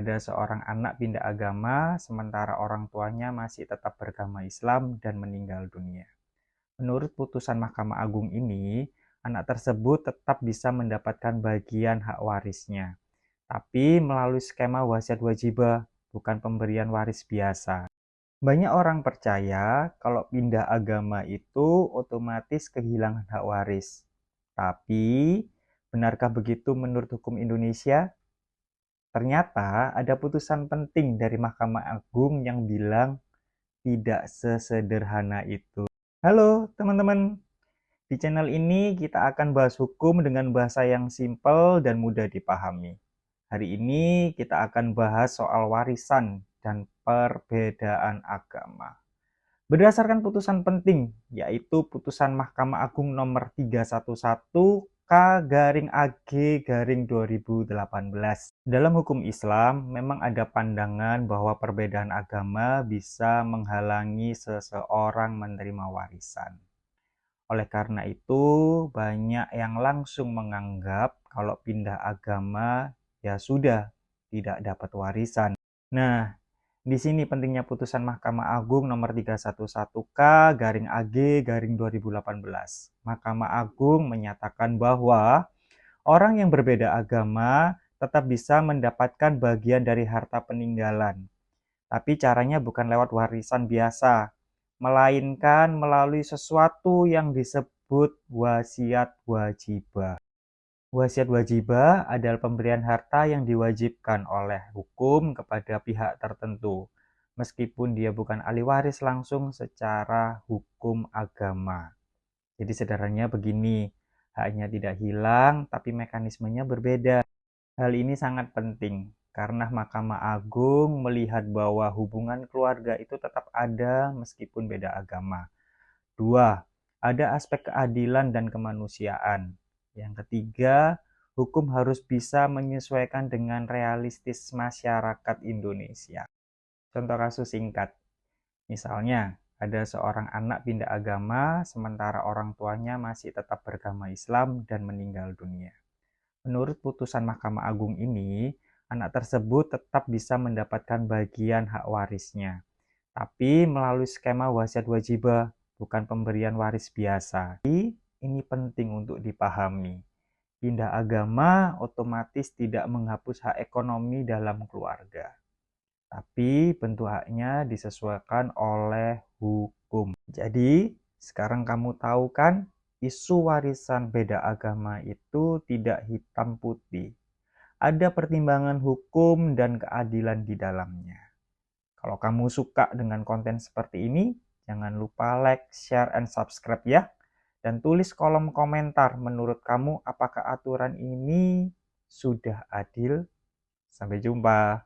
Ada seorang anak pindah agama, sementara orang tuanya masih tetap beragama Islam dan meninggal dunia. Menurut putusan Mahkamah Agung ini, anak tersebut tetap bisa mendapatkan bagian hak warisnya, tapi melalui skema wasiat wajibah, bukan pemberian waris biasa. Banyak orang percaya kalau pindah agama itu otomatis kehilangan hak waris. Tapi, benarkah begitu menurut hukum Indonesia? Ternyata ada putusan penting dari Mahkamah Agung yang bilang tidak sesederhana itu. Halo teman-teman, di channel ini kita akan bahas hukum dengan bahasa yang simpel dan mudah dipahami. Hari ini kita akan bahas soal warisan dan perbedaan agama. Berdasarkan putusan penting, yaitu putusan Mahkamah Agung nomor 311 K/AG/2018. Dalam hukum Islam, memang ada pandangan bahwa perbedaan agama bisa menghalangi seseorang menerima warisan. Oleh karena itu, banyak yang langsung menganggap kalau pindah agama, ya sudah, tidak dapat warisan. Nah, di sini pentingnya putusan Mahkamah Agung nomor 311 K/AG/2018. Mahkamah Agung menyatakan bahwa orang yang berbeda agama tetap bisa mendapatkan bagian dari harta peninggalan. Tapi caranya bukan lewat warisan biasa, melainkan melalui sesuatu yang disebut wasiat wajibah. Wasiat wajibah adalah pemberian harta yang diwajibkan oleh hukum kepada pihak tertentu, meskipun dia bukan ahli waris langsung secara hukum agama. Jadi sederhananya begini, haknya tidak hilang, tapi mekanismenya berbeda. Hal ini sangat penting, karena Mahkamah Agung melihat bahwa hubungan keluarga itu tetap ada meskipun beda agama. 2. Ada aspek keadilan dan kemanusiaan. Yang ketiga, hukum harus bisa menyesuaikan dengan realistis masyarakat Indonesia. Contoh kasus singkat. Misalnya, ada seorang anak pindah agama, sementara orang tuanya masih tetap beragama Islam dan meninggal dunia. Menurut putusan Mahkamah Agung ini, anak tersebut tetap bisa mendapatkan bagian hak warisnya, tapi melalui skema wasiat wajibah, bukan pemberian waris biasa. Ini penting untuk dipahami. Pindah agama otomatis tidak menghapus hak ekonomi dalam keluarga, tapi bentuk haknya disesuaikan oleh hukum. Jadi, sekarang kamu tahu kan, isu warisan beda agama itu tidak hitam putih. Ada pertimbangan hukum dan keadilan di dalamnya. Kalau kamu suka dengan konten seperti ini, jangan lupa like, share, and subscribe ya. Dan tulis kolom komentar menurut kamu apakah aturan ini sudah adil. Sampai jumpa.